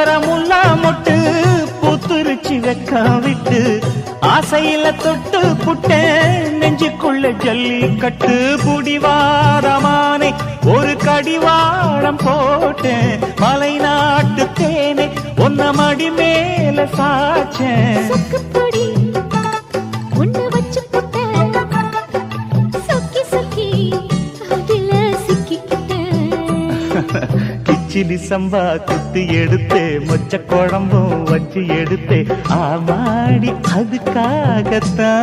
பூக்கர முல்லா மொட்டு பூத்துருச்சி வெக்கம் விட்டு ஆசையில தொட்டு புட்டேன் நெஞ்சுக்குள்ள ஜல்லிக்கட்டு புடிவாரமானே ஒரு கடிவாளம் போட்டேன் மலை நாட்டு தேனே ஒன்ன மடி மேல சாச்சேன் கிச்சிலி சம்பா குத்தி எடுத்தே மொச்ச குழம்பும் வச்சு எடுத்தே ஆமாடி அதுக்காகத்தான்